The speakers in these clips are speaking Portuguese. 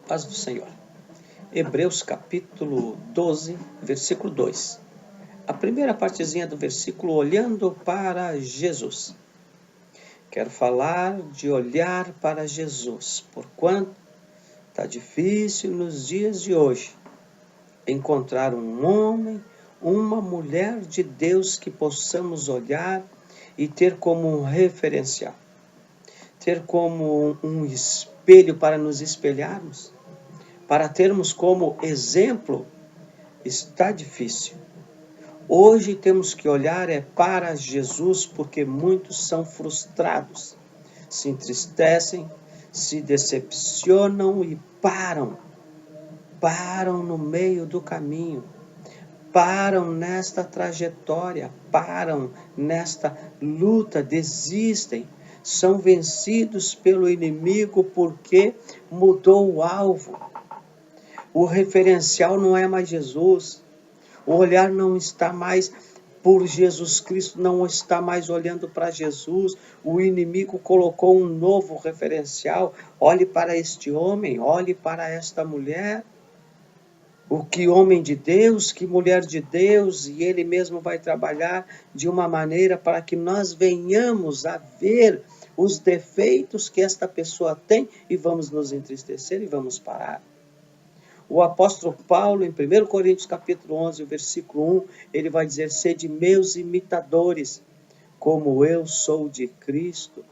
Paz do Senhor. Hebreus capítulo 12, versículo 2. A primeira partezinha do versículo, olhando para Jesus. Quero falar de olhar para Jesus, porquanto está difícil nos dias de hoje encontrar um homem, uma mulher de Deus que possamos olhar e ter como um referencial, ter como um espelho para nos espelharmos, para termos como exemplo. Está difícil. Hoje temos que olhar para Jesus, porque muitos são frustrados, se entristecem, se decepcionam e param no meio do caminho, param nesta trajetória, param nesta luta, desistem, são vencidos pelo inimigo porque mudou o alvo. O referencial não é mais Jesus. O olhar não está mais por Jesus Cristo, não está mais olhando para Jesus. O inimigo colocou um novo referencial. Olhe para este homem, olhe para esta mulher. O que homem de Deus, que mulher de Deus, e ele mesmo vai trabalhar de uma maneira para que nós venhamos a ver os defeitos que esta pessoa tem e vamos nos entristecer e vamos parar. O apóstolo Paulo, em 1 Coríntios capítulo 11, versículo 1, ele vai dizer: sede meus imitadores, como eu sou de Cristo.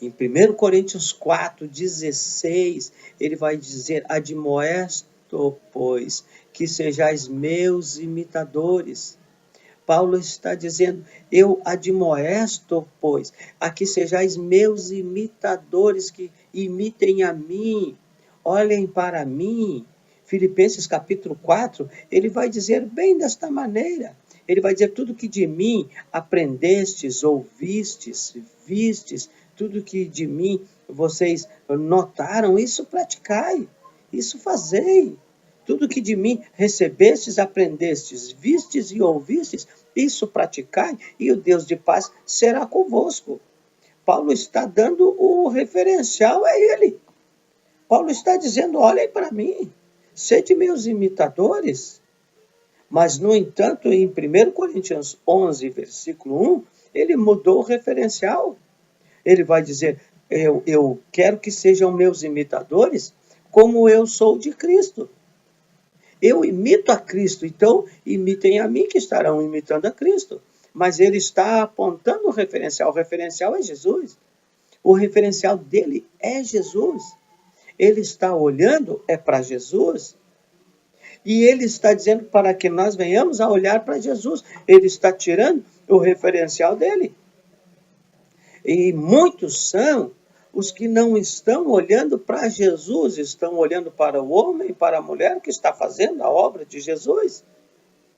Em 1 Coríntios 4, 16, ele vai dizer: admoesto, pois, que sejais meus imitadores. Paulo está dizendo: eu admoesto, pois, a que sejais meus imitadores, que imitem a mim. Olhem para mim. Filipenses capítulo 4, ele vai dizer bem desta maneira. Ele vai dizer: tudo que de mim aprendestes, ouvistes, vistes, tudo que de mim vocês notaram, isso praticai, isso fazei. Tudo que de mim recebestes, aprendestes, vistes e ouvistes, isso praticai, e o Deus de paz será convosco. Paulo está dando o referencial a ele. Paulo está dizendo: olhem para mim, sede meus imitadores. Mas, no entanto, em 1 Coríntios 11, versículo 1, ele mudou o referencial. Ele vai dizer: eu quero que sejam meus imitadores como eu sou de Cristo. Eu imito a Cristo, então imitem a mim, que estarão imitando a Cristo. Mas ele está apontando o referencial é Jesus. O referencial dele é Jesus. Ele está olhando para Jesus, e ele está dizendo para que nós venhamos a olhar para Jesus. Ele está tirando o referencial dele. E muitos são os que não estão olhando para Jesus, estão olhando para o homem, para a mulher que está fazendo a obra de Jesus.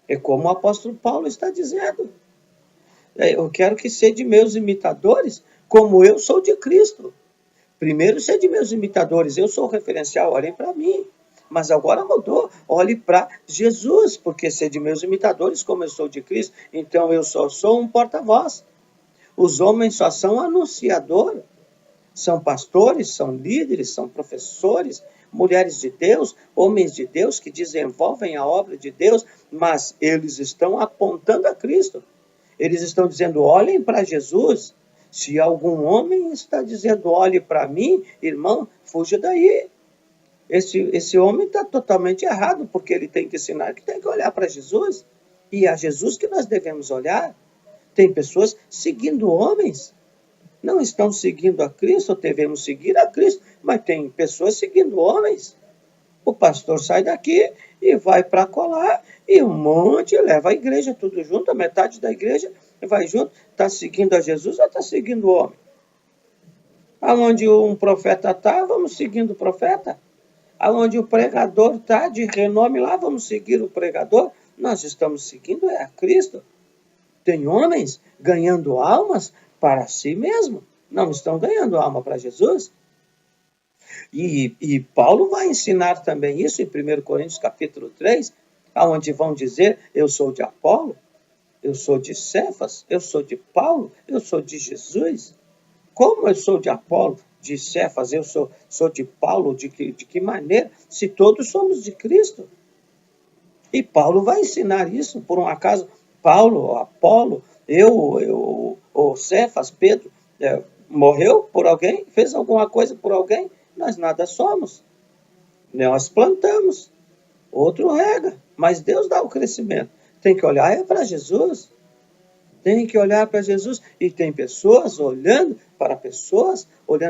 É como o apóstolo Paulo está dizendo: eu quero que sede meus imitadores, como eu sou de Cristo. Primeiro, sede meus imitadores, eu sou o referencial, olhem para mim. Mas agora mudou, olhe para Jesus, porque sede meus imitadores, como eu sou de Cristo. Então eu só sou um porta-voz. Os homens só são anunciadores. São pastores, são líderes, são professores, mulheres de Deus, homens de Deus que desenvolvem a obra de Deus, mas eles estão apontando a Cristo. Eles estão dizendo: olhem para Jesus. Se algum homem está dizendo: olhe para mim, irmão, fuja daí. Esse homem está totalmente errado, porque ele tem que ensinar que tem que olhar para Jesus. E é a Jesus que nós devemos olhar. Tem pessoas seguindo homens, não estão seguindo a Cristo, devemos seguir a Cristo, mas tem pessoas seguindo homens. O pastor sai daqui e vai para colar, e um monte leva a igreja tudo junto, a metade da igreja vai junto. Está seguindo a Jesus ou está seguindo o homem? Aonde um profeta está, vamos seguindo o profeta. Aonde o pregador está de renome lá, vamos seguir o pregador. Nós estamos seguindo a Cristo. Tem homens ganhando almas para si mesmo, não estão ganhando alma para Jesus. E Paulo vai ensinar também isso em 1 Coríntios capítulo 3, onde vão dizer: eu sou de Apolo, eu sou de Cefas, eu sou de Paulo, eu sou de Jesus. Como eu sou de Apolo, de Cefas, eu sou de Paulo, de que maneira? Se todos somos de Cristo. E Paulo vai ensinar isso, por um acaso, Paulo, Apolo, ou Cefas, Pedro, morreu por alguém? Fez alguma coisa por alguém? Nós nada somos. Nós plantamos, outro rega, mas Deus dá o crescimento. Tem que olhar para Jesus. Tem que olhar para Jesus. E tem pessoas olhando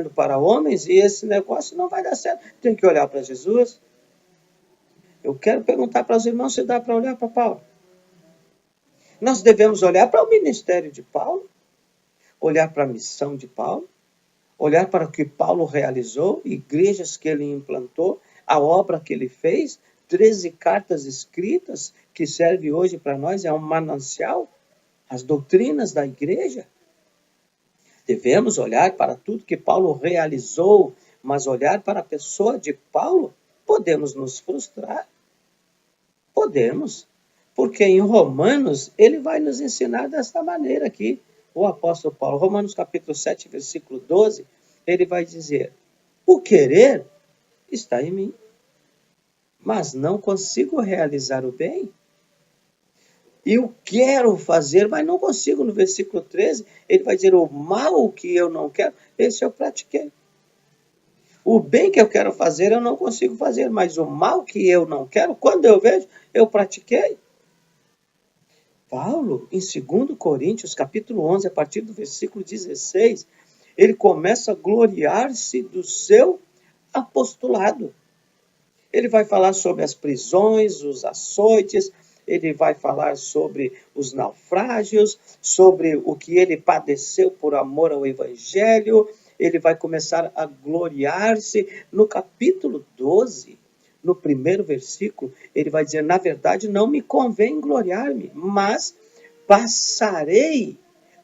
para homens, e esse negócio não vai dar certo. Tem que olhar para Jesus. Eu quero perguntar para os irmãos se dá para olhar para Paulo. Nós devemos olhar para o ministério de Paulo, olhar para a missão de Paulo, olhar para o que Paulo realizou, igrejas que ele implantou, a obra que ele fez, 13 cartas escritas que serve hoje para nós, é um manancial, as doutrinas da igreja. Devemos olhar para tudo que Paulo realizou, mas olhar para a pessoa de Paulo, podemos nos frustrar. Podemos, porque em Romanos ele vai nos ensinar desta maneira aqui, o apóstolo Paulo. Romanos capítulo 7, versículo 12, ele vai dizer: o querer está em mim, mas não consigo realizar o bem. Eu quero fazer, mas não consigo. No versículo 13, ele vai dizer: o mal que eu não quero, esse eu pratiquei. O bem que eu quero fazer, eu não consigo fazer, mas o mal que eu não quero, quando eu vejo, eu pratiquei. Paulo, em 2 Coríntios, capítulo 11, a partir do versículo 16, ele começa a gloriar-se do seu apostolado. Ele vai falar sobre as prisões, os açoites, ele vai falar sobre os naufrágios, sobre o que ele padeceu por amor ao Evangelho. Ele vai começar a gloriar-se. No capítulo 12, no primeiro versículo, ele vai dizer: na verdade, não me convém gloriar-me, mas passarei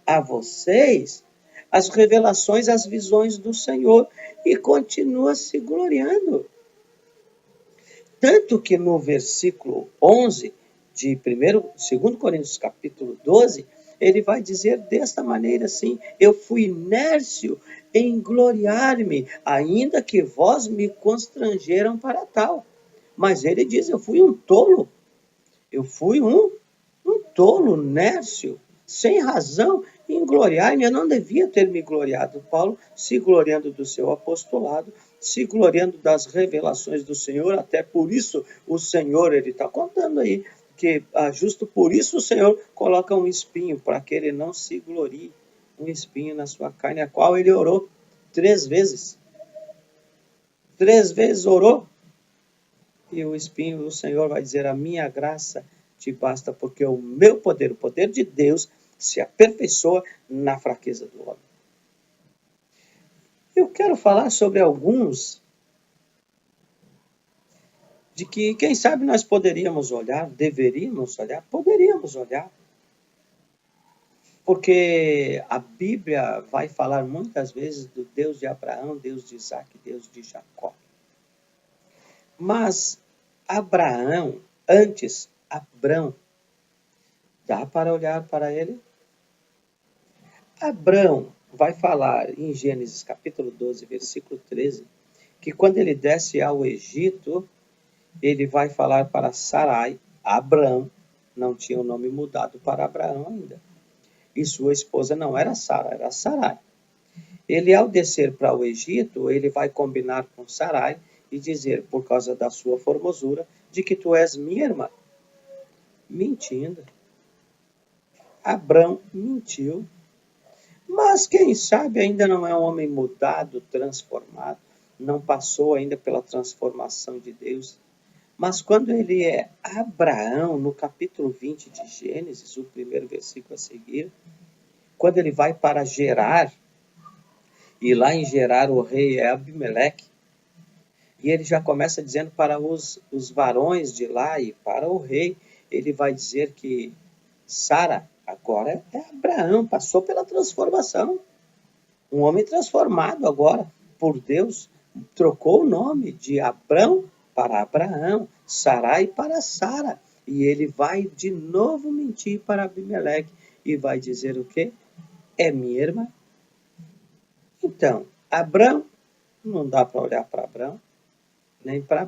a vocês as revelações, as visões do Senhor. E continua se gloriando. Tanto que no versículo 11 de 2 Coríntios capítulo 12, ele vai dizer desta maneira assim: eu fui inércio em gloriar-me, ainda que vós me constrangeram para tal. Mas ele diz: eu fui um tolo, eu fui um tolo, nércio, sem razão em gloriar-me. Eu não devia ter me gloriado. Paulo se gloriando do seu apostolado, se gloriando das revelações do Senhor. Até por isso o Senhor, ele está contando aí, que justo por isso o Senhor coloca um espinho, para que ele não se glorie, um espinho na sua carne, a qual ele orou 3 vezes. 3 vezes orou, e o espinho do Senhor vai dizer: a minha graça te basta, porque o meu poder, o poder de Deus, se aperfeiçoa na fraqueza do homem. Eu quero falar sobre alguns de que, quem sabe, nós poderíamos olhar, deveríamos olhar, poderíamos olhar. Porque a Bíblia vai falar muitas vezes do Deus de Abraão, Deus de Isaac, Deus de Jacó. Mas Abraão, antes, Abrão, dá para olhar para ele? Abrão vai falar em Gênesis capítulo 12, versículo 13, que quando ele desce ao Egito, ele vai falar para Sarai, Abrão, não tinha o nome mudado para Abraão ainda. E sua esposa não era Sara, era Sarai. Ele, ao descer para o Egito, ele vai combinar com Sarai e dizer, por causa da sua formosura, de que tu és minha irmã. Mentindo. Abrão mentiu. Mas quem sabe ainda não é um homem mudado, transformado, não passou ainda pela transformação de Deus. Mas quando ele é Abraão, no capítulo 20 de Gênesis, o primeiro versículo a seguir, quando ele vai para Gerar, e lá em Gerar o rei é Abimeleque, e ele já começa dizendo para os varões de lá e para o rei, ele vai dizer que Sara agora é Abraão, passou pela transformação. Um homem transformado agora por Deus, trocou o nome de Abrão para Abraão, Sarai para Sara. E ele vai de novo mentir para Abimeleque e vai dizer o quê? É minha irmã. Então, Abrão Não dá para olhar para Abraão, nem para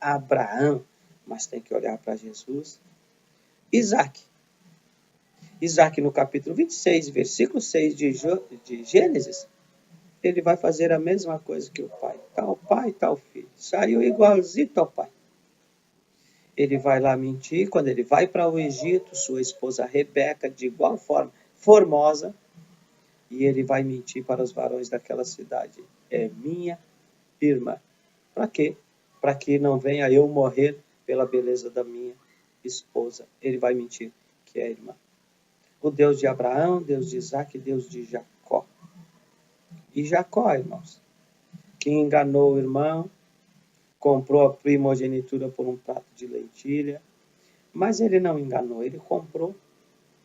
Abraão, mas tem que olhar para Jesus. Isaac. Isaac, no capítulo 26, versículo 6 de Gênesis, ele vai fazer a mesma coisa que o pai, tal filho. Saiu igualzinho ao pai. Ele vai lá mentir, quando ele vai para o Egito, sua esposa Rebeca, de igual forma, formosa, e ele vai mentir para os varões daquela cidade. É minha irmã. Para quê? Para que não venha eu morrer pela beleza da minha esposa. Ele vai mentir que é irmã. O Deus de Abraão, Deus de Isaac, Deus de Jacó. E Jacó, irmãos, que enganou o irmão, comprou a primogenitura por um prato de lentilha, mas ele não enganou, ele comprou,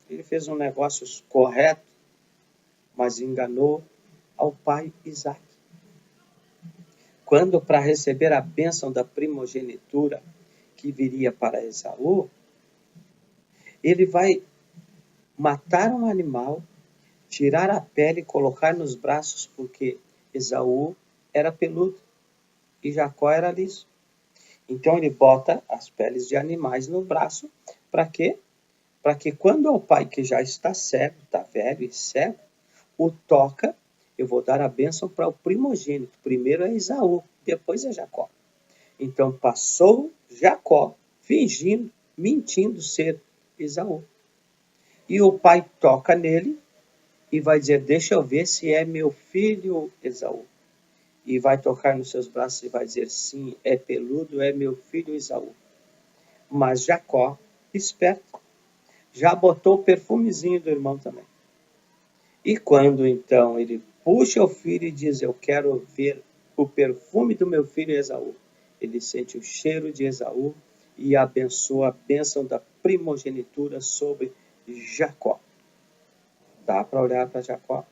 ele fez um negócio correto, mas enganou ao pai Isaac. Quando, para receber a bênção da primogenitura que viria para Esaú, ele vai matar um animal, tirar a pele e colocar nos braços, porque Esaú era peludo e Jacó era liso. Então ele bota as peles de animais no braço, para quê? Para que quando o pai, que já está cego, está velho e cego, o toca, eu vou dar a bênção para o primogênito. Primeiro é Esaú, depois é Jacó. Então passou Jacó, fingindo, mentindo ser Esaú. E o pai toca nele e vai dizer, deixa eu ver se é meu filho Esaú. E vai tocar nos seus braços e vai dizer, sim, é peludo, é meu filho Esaú. Mas Jacó, esperto, já botou o perfumezinho do irmão também. E quando então ele puxa o filho e diz, eu quero ver o perfume do meu filho Esaú, ele sente o cheiro de Esaú e abençoa a bênção da primogenitura sobre Jacó. Dá para olhar para Jacó?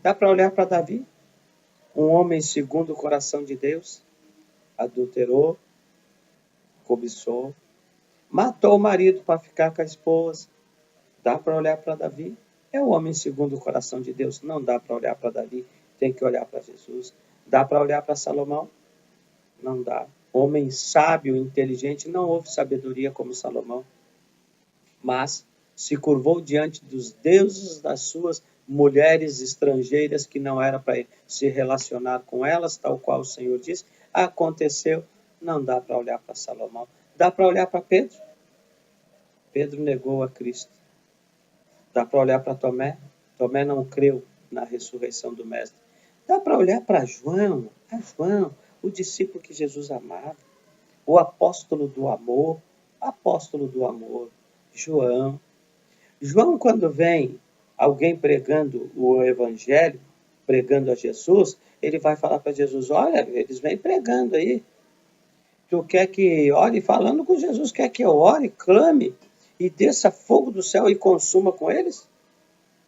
Dá para olhar para Davi? Um homem segundo o coração de Deus, adulterou, cobiçou, matou o marido para ficar com a esposa. Dá para olhar para Davi? É o homem segundo o coração de Deus. Não dá para olhar para Davi, tem que olhar para Jesus. Dá para olhar para Salomão? Não dá. Homem sábio, inteligente, não houve sabedoria como Salomão, mas se curvou diante dos deuses das suas mulheres estrangeiras, que não era para se relacionar com elas, tal qual o Senhor disse. Aconteceu. Não dá para olhar para Salomão. Dá para olhar para Pedro? Pedro negou a Cristo. Dá para olhar para Tomé? Tomé não creu na ressurreição do Mestre. Dá para olhar para João, o discípulo que Jesus amava, o apóstolo do amor, João. João, quando vem alguém pregando o evangelho, pregando a Jesus, ele vai falar para Jesus, olha, eles vêm pregando aí. Tu quer que ore? Falando com Jesus, quer que eu ore, clame e desça fogo do céu e consuma com eles?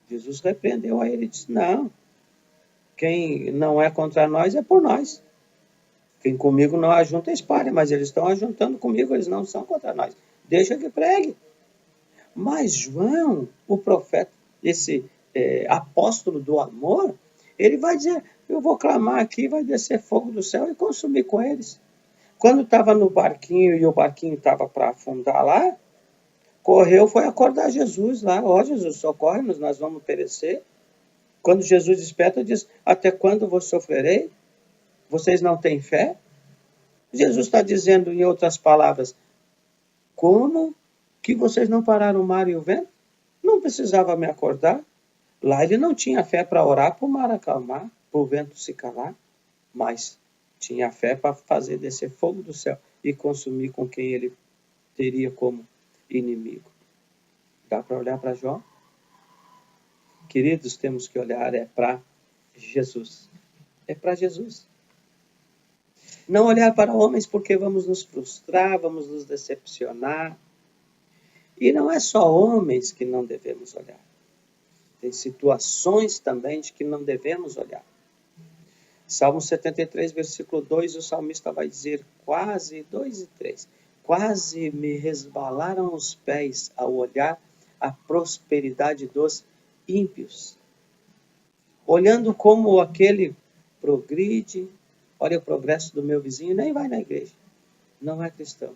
Jesus repreendeu a ele e disse, não, quem não é contra nós é por nós. Quem comigo não ajunta, espalha, mas eles estão ajuntando comigo, eles não são contra nós. Deixa que pregue. Mas João, o profeta, esse apóstolo do amor, ele vai dizer, eu vou clamar aqui, vai descer fogo do céu e consumir com eles. Quando estava no barquinho e o barquinho estava para afundar lá, correu, foi acordar Jesus lá. Ó, Jesus, socorre-nos, nós vamos perecer. Quando Jesus desperta, diz, até quando vos sofrerei? Vocês não têm fé? Jesus está dizendo, em outras palavras, como que vocês não pararam o mar e o vento? Não precisava me acordar. Lá ele não tinha fé para orar para o mar acalmar, para o vento se calar, mas tinha fé para fazer descer fogo do céu e consumir com quem ele teria como inimigo. Dá para olhar para Jó? Queridos, temos que olhar para Jesus. É para Jesus. Não olhar para homens porque vamos nos frustrar, vamos nos decepcionar. E não é só homens que não devemos olhar. Tem situações também de que não devemos olhar. Salmo 73, versículo 2, o salmista vai dizer, quase, 2 e 3, quase me resbalaram os pés ao olhar a prosperidade dos ímpios. Olhando como aquele progride, olha o progresso do meu vizinho, nem vai na igreja, não é cristão,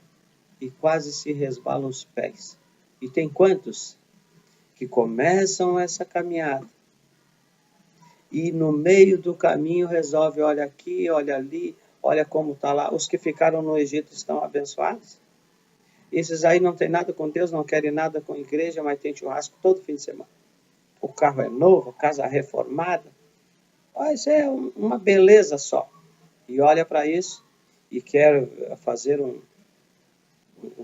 e quase se resbalam os pés. E tem quantos que começam essa caminhada e no meio do caminho resolve, olha aqui, olha ali, olha como está lá. Os que ficaram no Egito estão abençoados. Esses aí não tem nada com Deus, não querem nada com a igreja, mas tem churrasco todo fim de semana. O carro é novo, a casa é reformada. Isso é uma beleza só. E olha para isso e quer fazer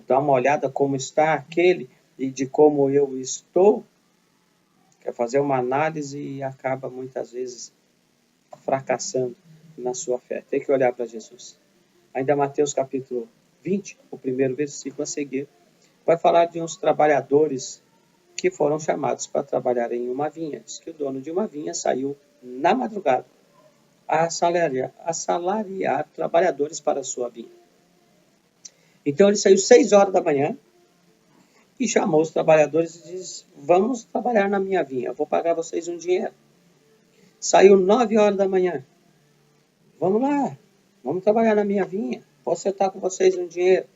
dar uma olhada como está aquele e de como eu estou. Quer fazer uma análise e acaba muitas vezes fracassando na sua fé. Tem que olhar para Jesus. Ainda Mateus capítulo 20, o primeiro versículo a seguir, vai falar de uns trabalhadores que foram chamados para trabalhar em uma vinha. Diz que o dono de uma vinha saiu na madrugada a assalariar trabalhadores para a sua vinha. Então ele saiu 6 horas da manhã e chamou os trabalhadores e disse: vamos trabalhar na minha vinha, eu vou pagar vocês um dinheiro. Saiu 9 horas da manhã. Vamos lá, vamos trabalhar na minha vinha, posso acertar com vocês um dinheiro.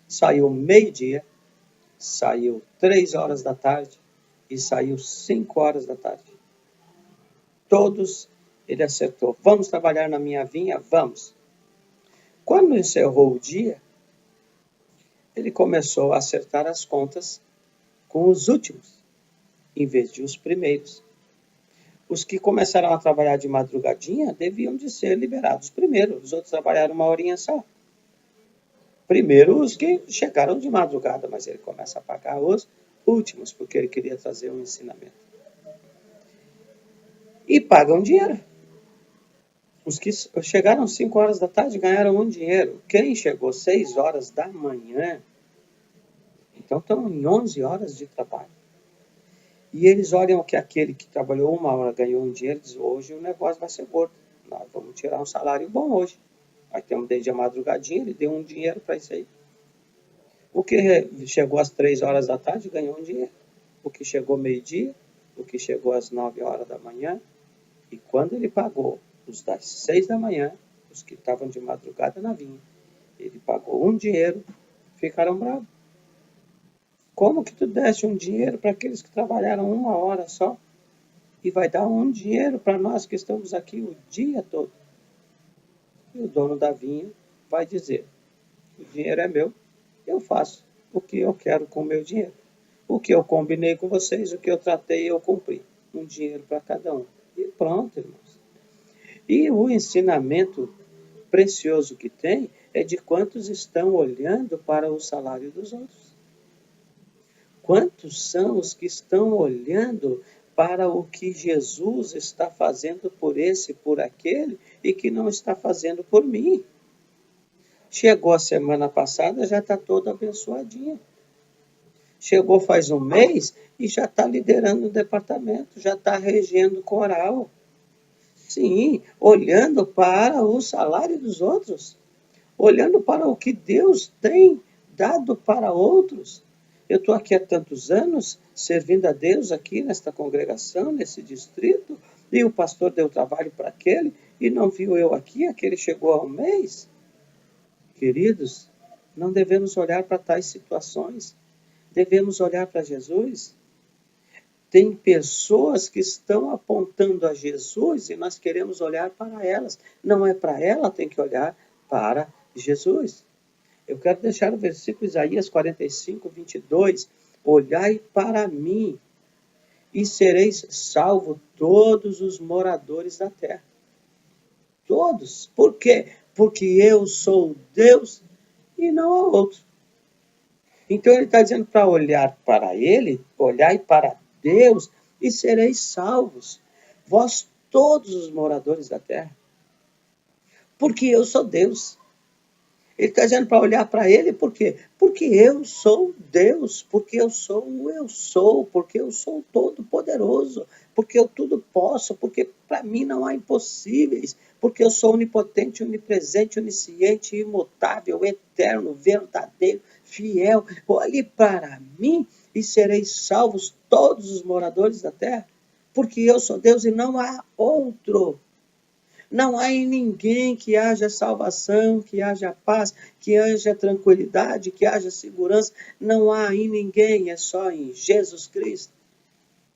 Saiu meio-dia, saiu 3 horas da tarde e saiu 5 horas da tarde. Todos ele acertou. Vamos trabalhar na minha vinha? Vamos. Quando encerrou o dia, ele começou a acertar as contas com os últimos, em vez de os primeiros. Os que começaram a trabalhar de madrugadinha deviam de ser liberados primeiro. Os outros trabalharam uma horinha só. Primeiro os que chegaram de madrugada, mas ele começa a pagar os últimos, porque ele queria trazer um ensinamento. E pagam dinheiro. Os que chegaram 5 horas da tarde ganharam um dinheiro. Quem chegou 6 horas da manhã, então estão em 11 horas de trabalho. E eles olham que aquele que trabalhou 1 hora ganhou um dinheiro e diz: hoje o negócio vai ser gordo. Nós vamos tirar um salário bom hoje. Aí temos desde a madrugadinha, ele deu um dinheiro para isso aí. O que chegou às 3 horas da tarde ganhou um dinheiro. O que chegou meio-dia, o que chegou às 9 horas da manhã. E quando ele pagou os das 6 da manhã, os que estavam de madrugada na vinha, ele pagou um dinheiro, ficaram bravos. Como que tu deste um dinheiro para aqueles que trabalharam 1 hora só? E vai dar um dinheiro para nós que estamos aqui o dia todo? E o dono da vinha vai dizer: o dinheiro é meu, eu faço o que eu quero com o meu dinheiro. O que eu combinei com vocês, o que eu tratei, eu cumpri. Um dinheiro para cada um. E pronto, irmãos. E o ensinamento precioso que tem é de quantos estão olhando para o salário dos outros. Quantos são os que estão olhando para o que Jesus está fazendo por esse, por aquele, e que não está fazendo por mim? Chegou a semana passada, já está toda abençoadinha. Chegou faz um mês e já está liderando o departamento, já está regendo coral. Sim, olhando para o salário dos outros, olhando para o que Deus tem dado para outros. Eu estou aqui há tantos anos, servindo a Deus aqui nesta congregação, nesse distrito, e o pastor deu trabalho para aquele, e não viu eu aqui, aquele chegou há um mês. Queridos, não devemos olhar para tais situações, devemos olhar para Jesus. Tem pessoas que estão apontando a Jesus e nós queremos olhar para elas. Não é para ela, tem que olhar para Jesus. Eu quero deixar o versículo Isaías 45, 22. Olhai para mim e sereis salvos todos os moradores da terra. Todos. Por quê? Porque eu sou Deus e não há outro. Então ele está dizendo para olhar para ele, olhai para Deus e sereis salvos. Vós todos os moradores da terra. Porque eu sou Deus. Ele está dizendo para olhar para ele, por quê? Porque eu sou Deus, porque eu sou o eu sou, porque eu sou todo poderoso, porque eu tudo posso, porque para mim não há impossíveis, porque eu sou onipotente, onipresente, onisciente, imutável, eterno, verdadeiro, fiel. Olhe para mim e sereis salvos todos os moradores da terra, porque eu sou Deus e não há outro. Não há em ninguém que haja salvação, que haja paz, que haja tranquilidade, que haja segurança. Não há em ninguém, é só em Jesus Cristo.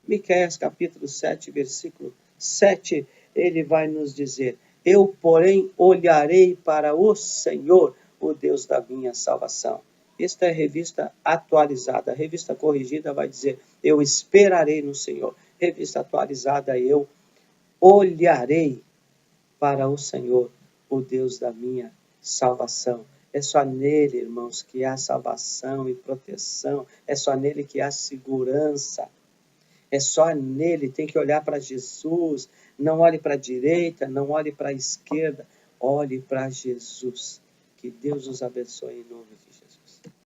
Miqueias capítulo 7, versículo 7, ele vai nos dizer: eu, porém, olharei para o Senhor, o Deus da minha salvação. Esta é a revista atualizada. A revista corrigida vai dizer: eu esperarei no Senhor. Revista atualizada: eu olharei para o Senhor, o Deus da minha salvação. É só nele, irmãos, que há salvação e proteção. É só nele que há segurança. É só nele, tem que olhar para Jesus. Não olhe para a direita, não olhe para a esquerda. Olhe para Jesus. Que Deus os abençoe em nome de